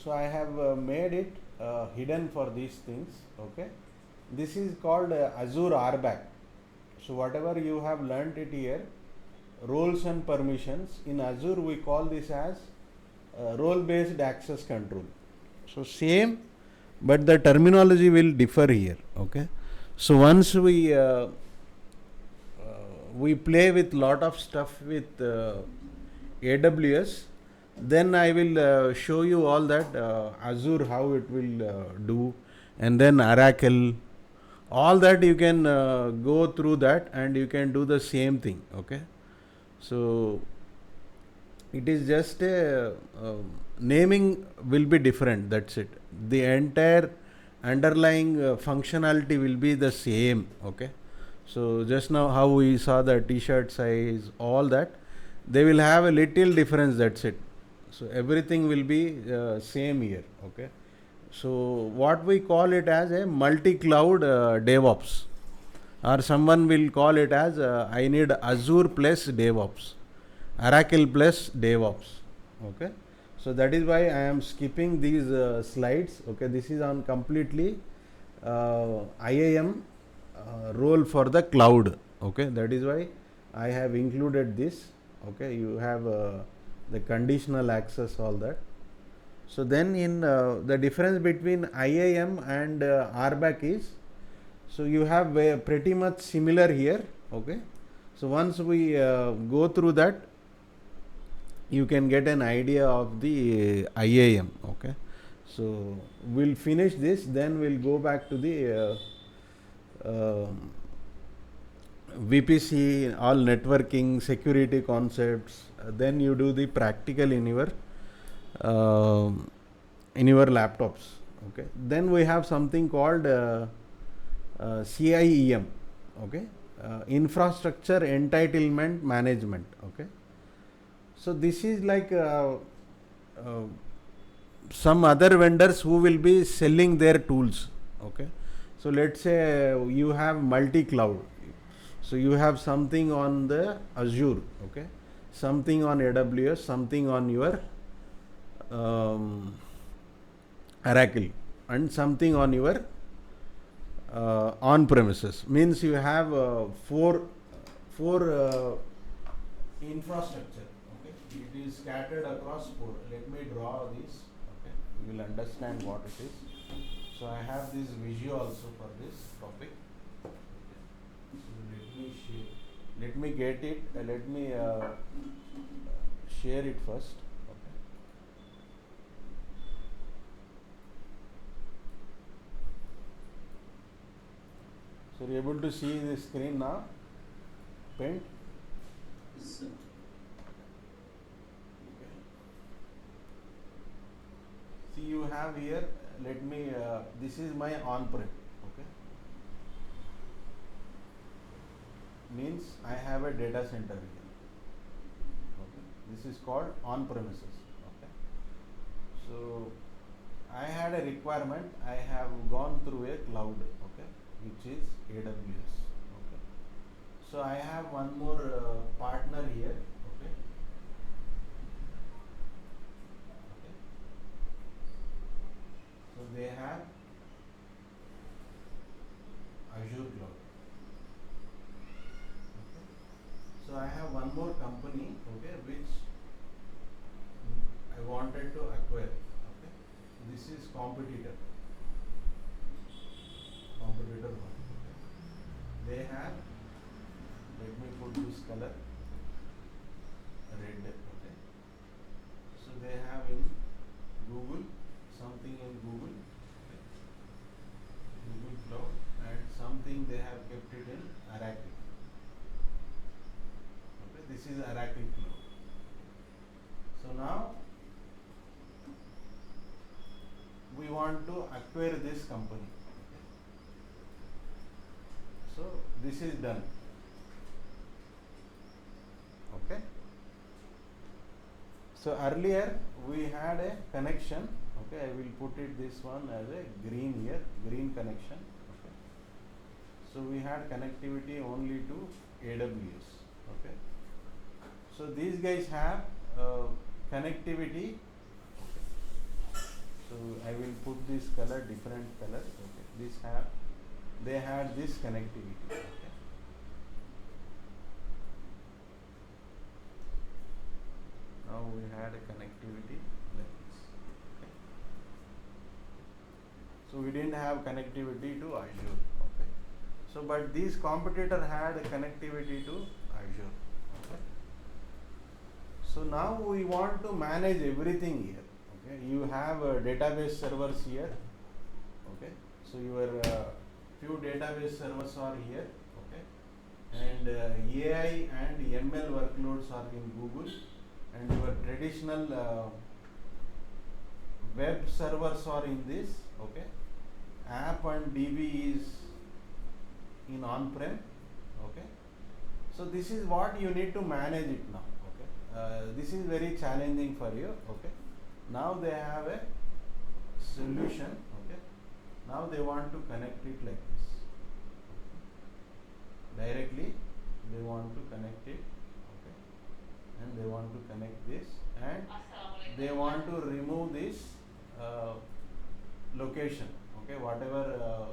So I have made it hidden for these things. Okay, this is called Azure RBAC. So whatever you have learnt it here, roles and permissions, in Azure we call this as role based access control. So same, but the terminology will differ here. Okay, so once we play with lot of stuff with AWS, then I will show you all that Azure how it will do, and then Oracle, all that you can go through that and you can do the same thing. Okay, so it is just a naming will be different, that's it. The entire underlying functionality will be the same. Okay, so just now how we saw the t-shirt size, all that, they will have a little difference, that's it. So everything will be same here. Okay, so what we call it as a multi-cloud DevOps, or someone will call it as I need Azure plus DevOps, Oracle plus DevOps. Okay, so that is why I am skipping these slides. Okay, this is on completely IAM role for the cloud. Okay, that is why I have included this. Okay, you have the conditional access, all that. So then in the difference between IAM and RBAC is, so you have pretty much similar here. Okay, so once we go through that, you can get an idea of the IAM. Okay, so we'll finish this, then we'll go back to the VPC, all networking, security concepts. Then you do the practical in your laptops. Okay, then we have something called CIEM. Okay, infrastructure entitlement management. Okay, so this is like some other vendors who will be selling their tools. Okay, so let's say you have multi-cloud, so you have something on the Azure, okay, something on AWS, something on your Oracle, and something on your on premises. Means you have four infrastructure. Okay, it is scattered across four. Let me draw this. Okay, you will understand what it is. So I have this visual also for this topic. So let me get it. Let me share it first. Okay. So you're able to see the screen now. Paint. Yes, Okay. See, you have here. Let me. This is my on-prem. Okay. Means I have a data center here. Okay. This is called on-premises. Okay. So I had a requirement. I have gone through a cloud. Okay, which is AWS. Okay. So I have one more partner here. Okay. Okay. So they have Azure Cloud. Okay. So I have one more company, okay, which I wanted to acquire. Okay. This is competitor one. Okay. They have, let me put this color red. Okay. So they have in Google, something in Google, okay, Google Cloud, and something they have kept it in Oracle. Okay, this is Oracle Cloud. So now we want to acquire this company. Okay. So this is done. Okay. So earlier we had a connection. Okay, I will put it this one as a green here, green connection. Okay. So we had connectivity only to AWS. Okay. So these guys have connectivity. Okay. So I will put this color, different color. Okay, they had this connectivity. Okay. Now we had a connectivity like this. Okay. So we didn't have connectivity to Azure. Okay. So but this competitor had a connectivity to Azure. Okay. So now we want to manage everything here. Okay. You have database servers here. Okay. So your few database servers are here. Okay. And AI and ML workloads are in Google, and your traditional web servers are in this. Okay. App and DB is in on-prem. Okay. So this is what you need to manage it now. Okay. This is very challenging for you. Okay. Now they have a solution. Okay. Now they want to connect it like this. Directly they want to connect it. Okay. And they want to connect this, and they want to remove this location. Okay, whatever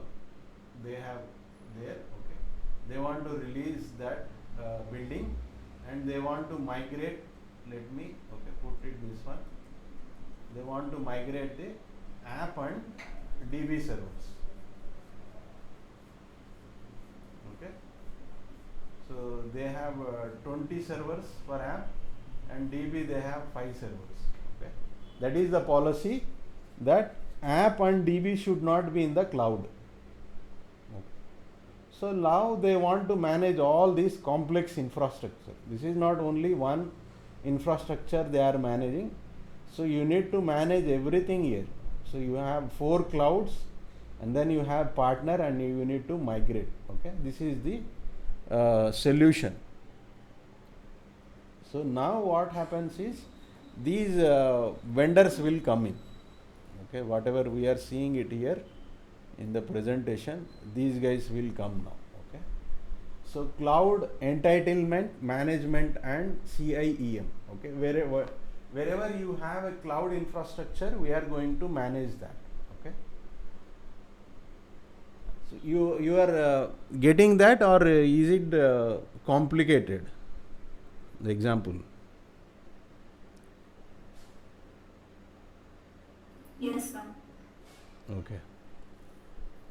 they have there. Okay, they want to release that building, and they want to migrate. Let me put it this one. They want to migrate the app and DB servers. Okay, so they have 20 servers per app, and DB they have 5 servers. Okay, that is the policy, that app and DB should not be in the cloud. Okay. So now they want to manage all this complex infrastructure. This is not only one infrastructure they are managing. So you need to manage everything here. So you have 4 clouds, and then you have partner, and you need to migrate. Okay, this is the solution. So now what happens is, these vendors will come in. Okay, whatever we are seeing it here in the presentation, these guys will come now. Okay, so cloud entitlement management and CIEM. Okay, wherever you have a cloud infrastructure, we are going to manage that. Okay, so you are getting that, or is it complicated, the example? Yes, sir. Okay.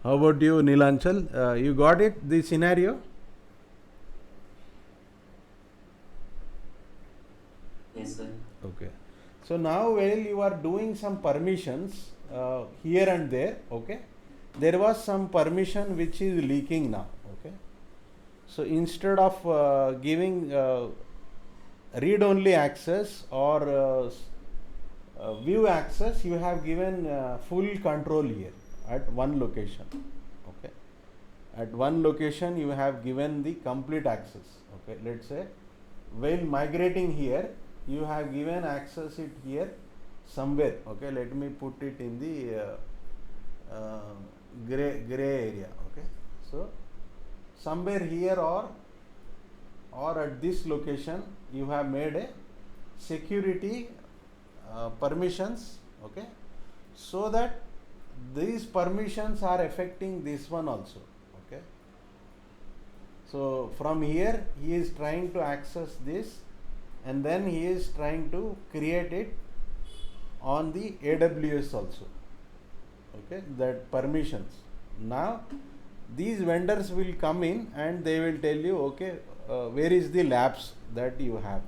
How about you, Nilanchal? You got it, the scenario? Yes, sir. Okay. So now while you are doing some permissions here and there, okay, there was some permission which is leaking now. Okay. So instead of giving read-only access or view access, you have given full control here at one location. Okay, at one location you have given the complete access. Okay, let's say while migrating here, you have given access it here somewhere. Okay, let me put it in the gray area. Okay, so somewhere here or at this location, you have made a security permissions. Okay, so that these permissions are affecting this one also. Okay, so from here he is trying to access this, and then he is trying to create it on the AWS also. Okay, that permissions. Now these vendors will come in and they will tell you, okay, where is the labs that you have.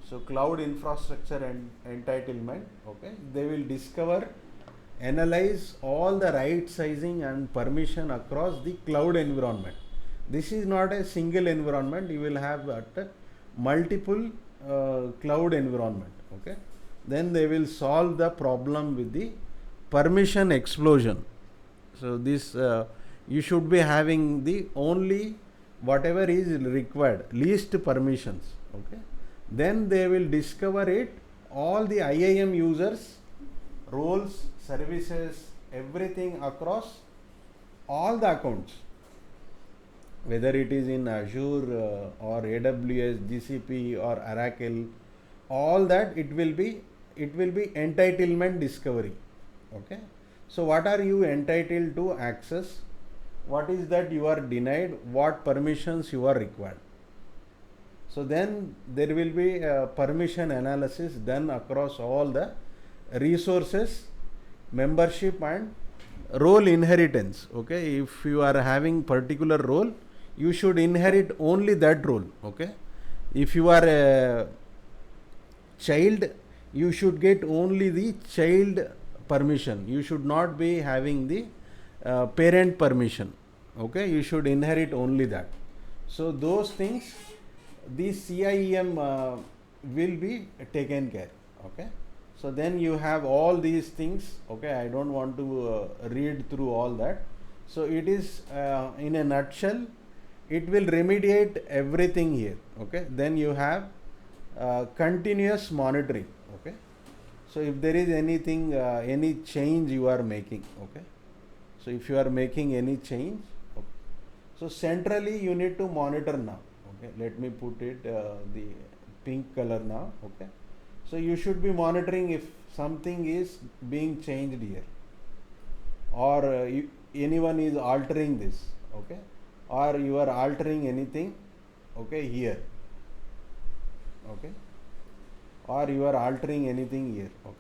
So cloud infrastructure and entitlement. Okay, they will discover, analyze all the right sizing and permission across the cloud environment. This is not a single environment. You will have multiple cloud environment. Okay, then they will solve the problem with the permission explosion. So this you should be having the only whatever is required, least permissions. Okay. Then they will discover it, all the IAM users, roles, services, everything across all the accounts, whether it is in Azure or AWS, GCP or Oracle, all that it will be it will be entitlement discovery. Okay, so what are you entitled to access, what is that you are denied, what permissions you are required. So then there will be a permission analysis done across all the resources, membership and role inheritance. Okay, if you are having particular role, you should inherit only that role. Okay, if you are a child, you should get only the child permission, you should not be having the parent permission. Okay, you should inherit only that. So those things, this CIEM will be taken care. Okay, so then you have all these things. Okay, I don't want to read through all that. So it is in a nutshell, it will remediate everything here. Okay, then you have continuous monitoring. Okay, so if there is anything, any change you are making. Okay, so if you are making any change, okay, so centrally you need to monitor now. Okay, let me put it the pink color now. Okay, so you should be monitoring if something is being changed here, or anyone is altering this. Okay, or you are altering anything. Okay, here. Okay, or you are altering anything here. Okay,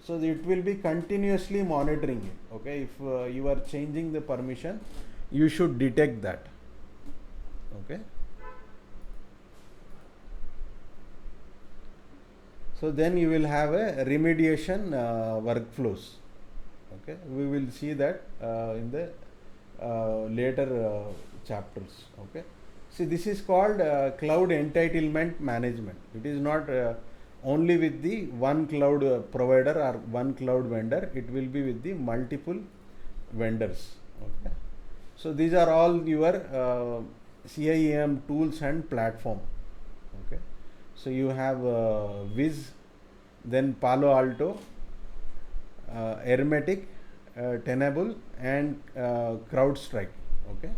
so it will be continuously monitoring it. Okay, if you are changing the permission, you should detect that. Okay, so then you will have a remediation workflows. Okay, we will see that in the later chapters. Okay, see, this is called cloud entitlement management. It is not only with the one cloud provider or one cloud vendor, it will be with the multiple vendors. Okay, so these are all your CIEM tools and platform. Okay, so you have Wiz, then Palo Alto, Hermetic, Tenable and CrowdStrike. Okay,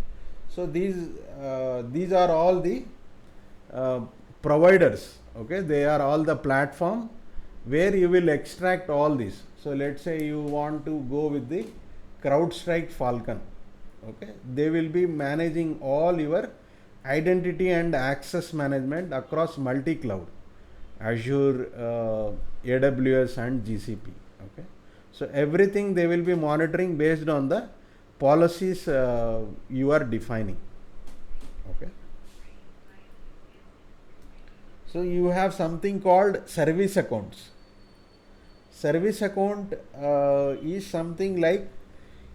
so these are all the providers. Okay, they are all the platform where you will extract all this. So let's say you want to go with the CrowdStrike Falcon. Okay, they will be managing all your identity and access management across multi-cloud, Azure, AWS and GCP. Okay, so everything they will be monitoring based on the policies you are defining. Okay, so you have something called service accounts. Service account is something like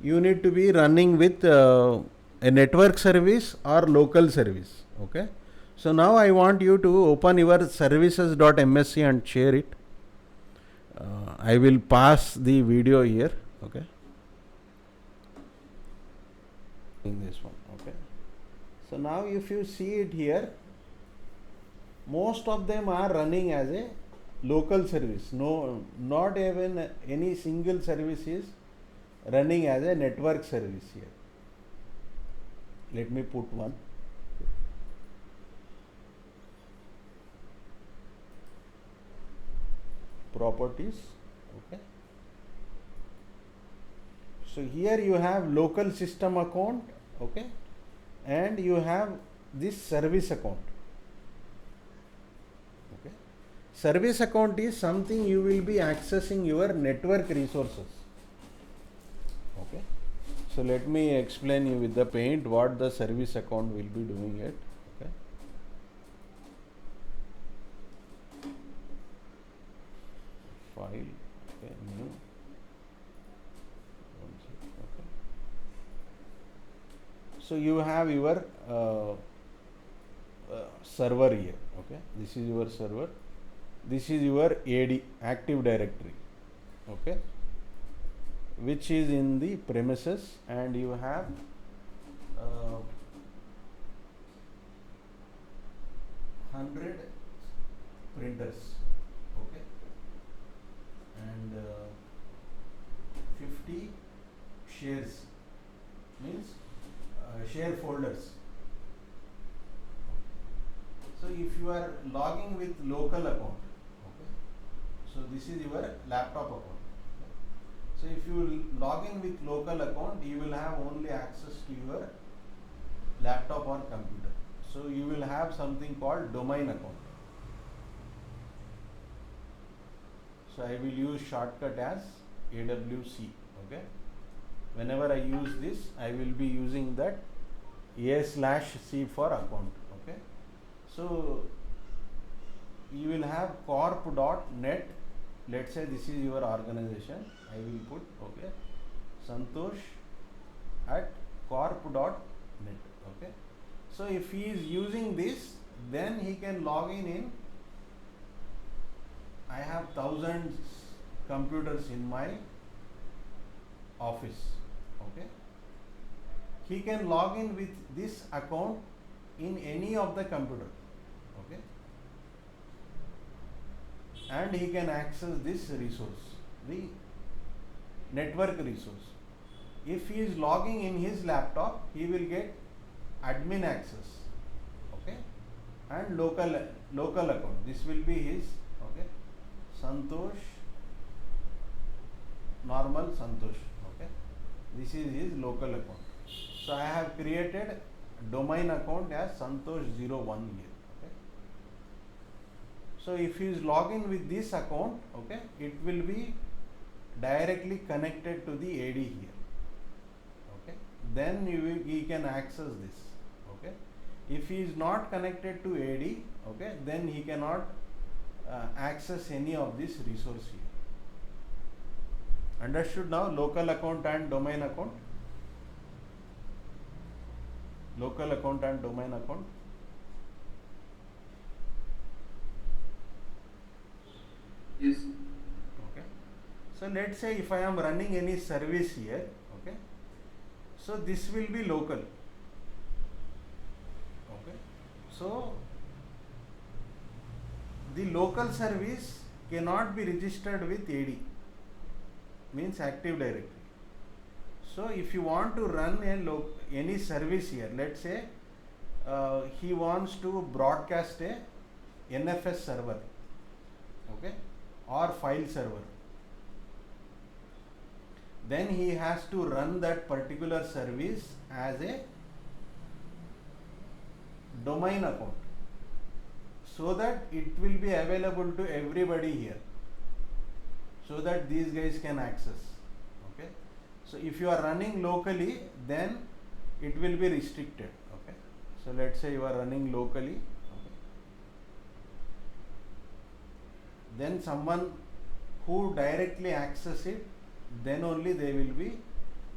you need to be running with a network service or local service. Okay, so now I want you to open your services.msc and share it. I will pass the video here. Okay, in this one. Okay, so now if you see it here, most of them are running as a local service. No, not even any single service is running as a network service here. Let me put one. Properties. Okay, so here you have local system account. Okay, and you have this service account. Okay, service account is something you will be accessing your network resources. Okay, so let me explain you with the paint what the service account will be doing it. Okay, file. Okay, new. Okay, so you have your server here. Okay, this is your server, this is your AD, Active Directory. Okay, which is in the premises, and you have 100 printers. Okay, and 50 shares, means share folders. So if you are logging with local account, okay, So this is your laptop account. So if you log in with local account, you will have only access to your laptop or computer. So you will have something called domain account. So I will use shortcut as AWC. Okay. Whenever I use this, I will be using that A/C for account. Okay. So you will have corp.net. Let's say this is your organization. I will put okay Santosh at corp.net. Okay. So if he is using this, then he can log in. I have thousands computers in my office. Okay. He can log in with this account in any of the computer. Okay. And he can access this resource, the network resource. If he is logging in his laptop, he will get admin access. Okay. And local account. This will be his. Okay. Santosh, normal Santosh. Okay. This is his local account. So I have created domain account as Santosh01 here. Okay. So if he is logging with this account, okay, it will be directly connected to the AD here. Okay. Then he can access this. Okay. If he is not connected to AD, okay, then he cannot access any of this resource here. Understood now? Local account and domain account. Local account and domain account. Yes. Okay. So let's say if I am running any service here, okay, so this will be local. Okay. So the local service cannot be registered with AD, means Active Directory. So if you want to run any service here, let's say he wants to broadcast a NFS server, okay, or file server, then he has to run that particular service as a domain account, so that it will be available to everybody here, so that these guys can access. Okay. So if you are running locally, then it will be restricted. Okay. So let's say you are running locally. Okay. Then someone who directly access it, then only they will be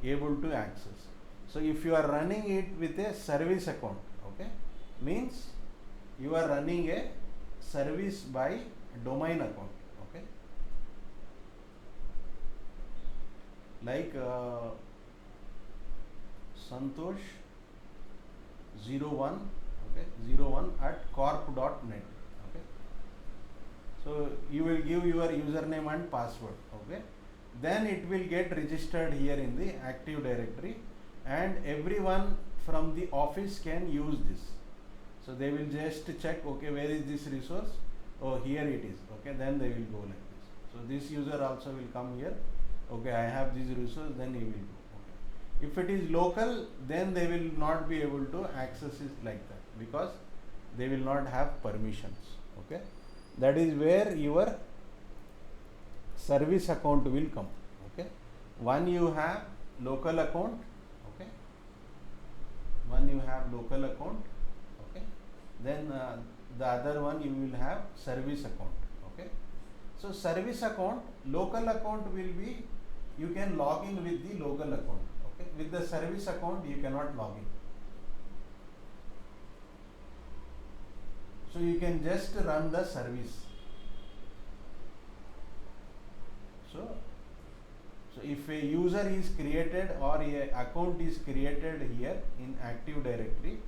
able to access. So if you are running it with a service account, okay, means you are running a service by domain account. Okay. Like Santosh 01, okay, 01 at corp.net. Okay. So you will give your username and password. Okay. Then it will get registered here in the Active Directory, and everyone from the office can use this. So they will just check, okay, where is this resource? Oh, here it is. Okay, then they will go like this. So this user also will come here. Okay, I have this resource, then he will go. Okay. If it is local, then they will not be able to access it like that, because they will not have permissions. Okay, that is where your service account will come. Okay, one you have local account. Okay, one you have local account. Okay, then the other one you will have service account. Okay, so service account, local account will be, you can log in with the local account. Okay, with the service account you cannot log in. So you can just run the service. So if a user is created or a account is created here in Active Directory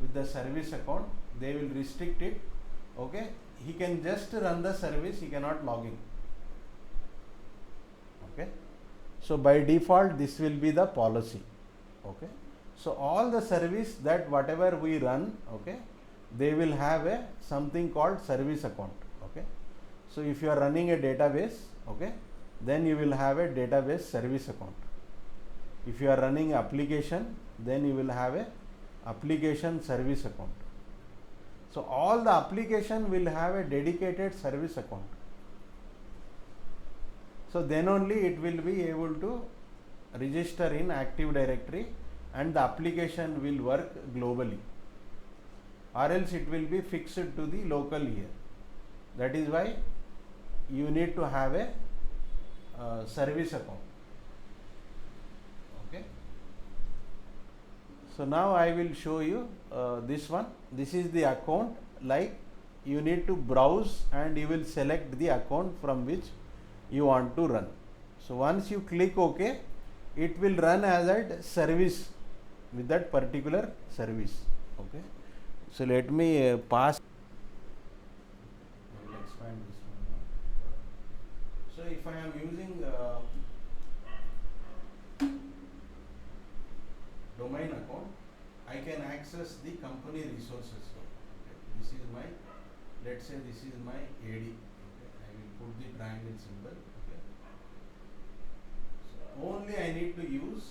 with the service account, they will restrict it. Okay, he can just run the service, he cannot log in. Okay, so by default this will be the policy. Okay, so all the service that whatever we run, okay, they will have a something called service account. Okay, So if you are running a database, okay, then you will have a database service account. If you are running application, then you will have a application service account. So all the application will have a dedicated service account. So then only it will be able to register in Active Directory and the application will work globally, or else it will be fixed to the local here. That is why you need to have a service account. Okay. So now I will show you this one. This is the account. Like, you need to browse and you will select the account from which you want to run. So once you click OK, it will run as a service with that particular service. Okay. So let me pass. I will expand this one. So if I am using domain account, I can access the company resources. Okay. This is my, let's say this is my AD. Okay. I will put the triangle symbol. Okay. So only I need to use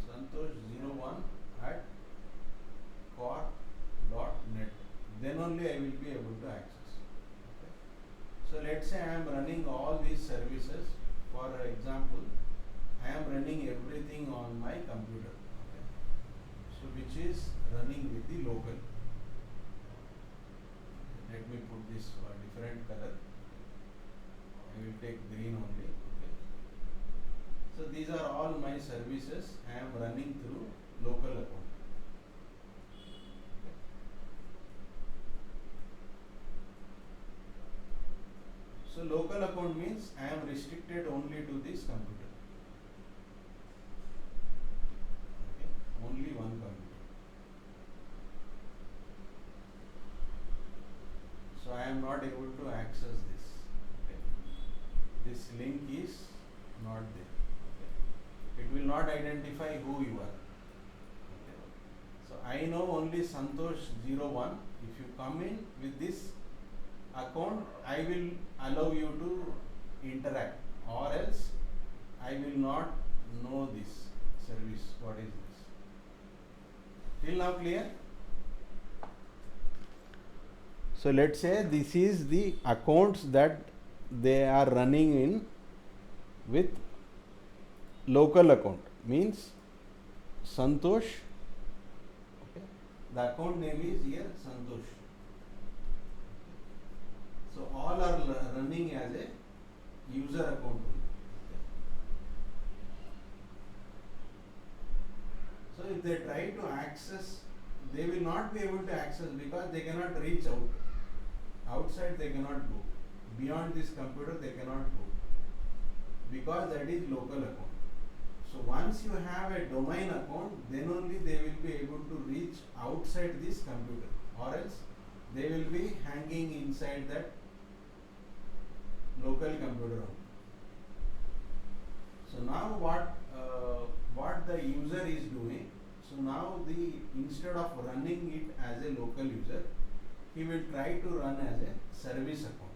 Santosh01 at core.net. Then only I will be able to access. Okay. So let's say I am running all these services. For example, I am running everything on my computer. Okay. So which is running with the local. Let me put this different color. I will take green only. Okay. So these are all my services I am running through local account. Okay. So local account means I am restricted only to this computer. Okay. Only one computer. So I am not able to access this. Okay. This link is not there. Okay. It will not identify who you are. Okay. So I know only Santosh01. If you come in with this account, I will allow you to interact, or else I will not know this service. What is this? Till now clear? So let's say this is the accounts that they are running in with local account, means Santosh. Okay. The account name is here Santosh. So all are running as a user account. Okay. So if they try to access, they will not be able to access because they cannot reach out. Outside they cannot go. Beyond this computer they cannot go, because that is local account. So once you have a domain account, then only they will be able to reach outside this computer, or else they will be hanging inside that local computer. So now what the user is doing, so now instead of running it as a local user, he will try to run as a service account.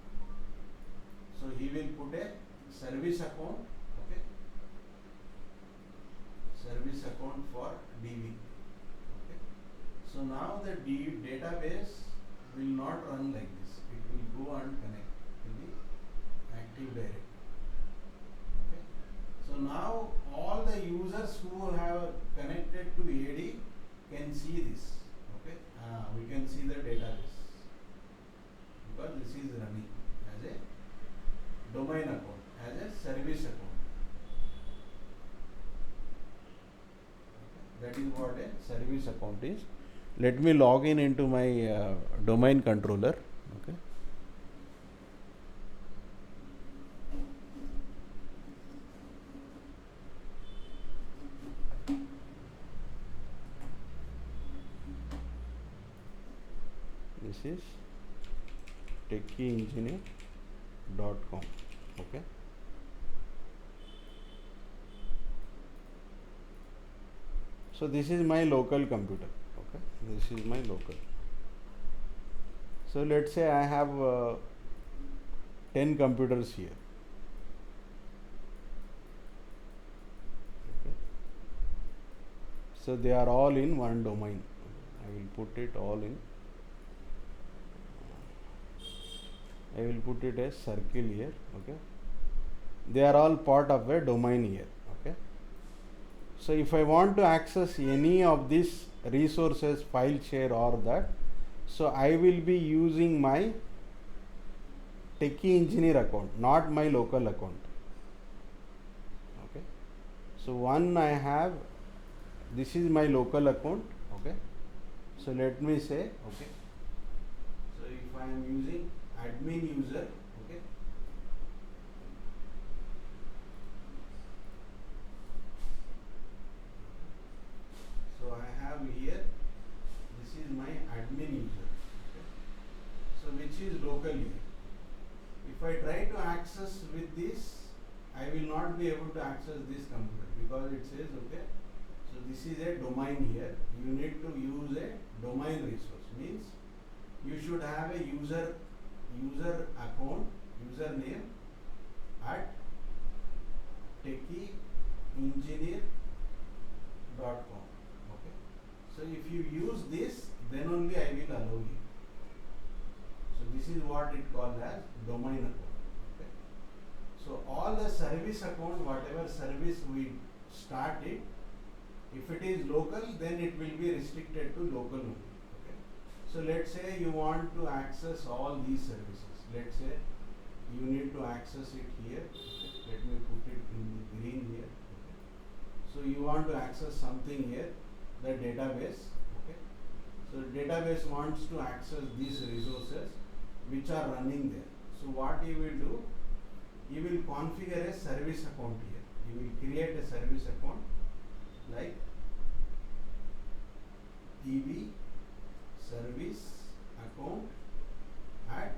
So he will put a service account, okay, service account for DB. Okay. So now the database will not run like this. It will go and connect to the Active Directory. Okay. So now all the users who have connected to AD can see this. Okay. We can see the database, because this is running as a domain account, as a service account. Okay. That is what a service account is. Let me log in into my domain controller. Okay. This is techieengine.com. Okay. So this is my local computer. Okay. This is my local. So let's say I have 10 computers here. Okay. So they are all in one domain. I will put it all in. I will put it as circle here. Okay. They are all part of a domain here. Okay. So if I want to access any of these resources, file share or that, so I will be using my Techie Engineer account, not my local account. Okay. So one I have, this is my local account. Okay. So let me say, okay. So if I am using admin user, okay. So I have here, this is my admin user. Okay. So which is local here. If I try to access with this, I will not be able to access this computer because it says, okay, so this is a domain here. You need to use a domain resource. Means you should have a user account, username at techieNgineer.com. Okay. So if you use this, then only I will allow you. So this is what it called as domain account. Okay. So all the service account, whatever service we start it, if it is local, then it will be restricted to local only. Okay. So let's say you want to access all these services. Let's say you need to access it here. Okay. Let me put it in the green here. Okay. So you want to access something here, the database. Okay. So database wants to access these resources which are running there. So what you will do, you will configure a service account here. You will create a service account like DB service account at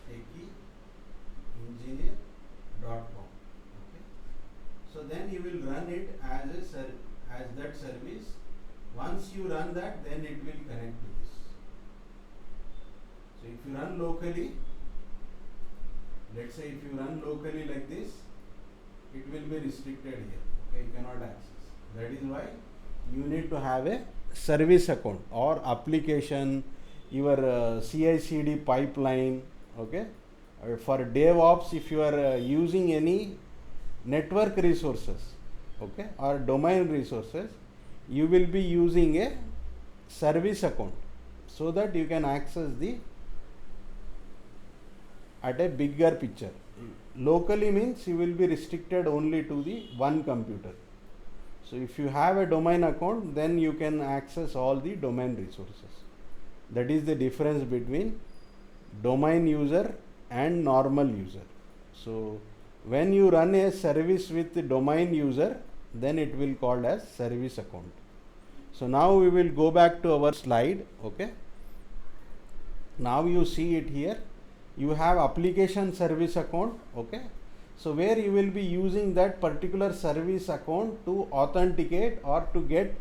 techieNgineer.com. Okay. So then you will run it as that service. Once you run that, then it will connect to this. So if you run locally, let's say if you run locally like this, it will be restricted here. Okay, you cannot access. That is why you need to have a service account or application, your CI/CD pipeline. Okay, for DevOps, if you are using any network resources, okay, or domain resources, you will be using a service account so that you can access the at a bigger picture. Locally means you will be restricted only to the one computer. So if you have a domain account, then you can access all the domain resources. That is the difference between domain user and normal user. So when you run a service with the domain user, then it will called as service account. So now we will go back to our slide. Okay. Now you see it here. You have application service account. Okay. So where you will be using that particular service account to authenticate or to get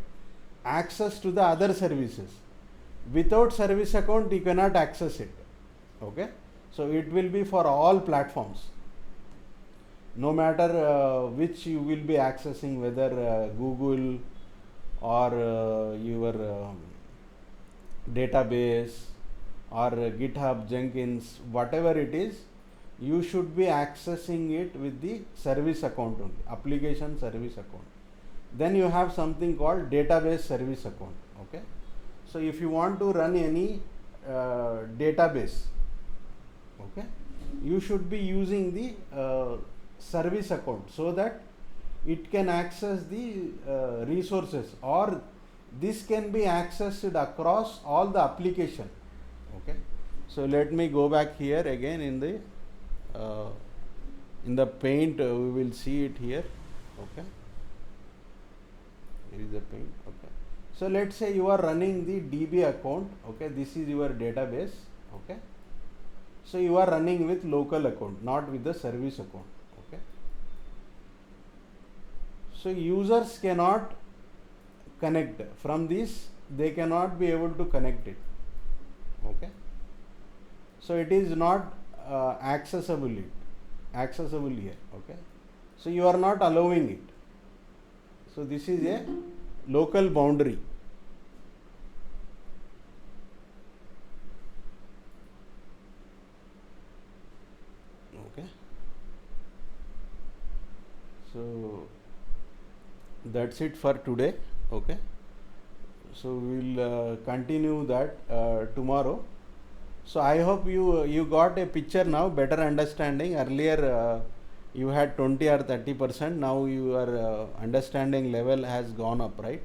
access to the other services. Without service account, you cannot access it. Okay. So it will be for all platforms. No matter which you will be accessing, whether Google or your database or GitHub, Jenkins, whatever it is, you should be accessing it with the service account only, application service account. Then you have something called database service account. Okay. So if you want to run any database, okay, you should be using the service account so that it can access the resources, or this can be accessed across all the application. Okay. So let me go back here again in the paint. We will see it here. Okay. Here is the paint. Okay. So let's say you are running the DB account. Okay. This is your database. Okay. So you are running with local account, not with the service account. Okay. So users cannot connect from this. They cannot be able to connect it. Okay. So it is not accessible here. Okay, so you are not allowing it. So this is a local boundary. Okay, so that's it for today. Okay, so we'll continue that tomorrow. So I hope you got a picture now, better understanding. Earlier you had 20 or 30%. Now your understanding level has gone up, right?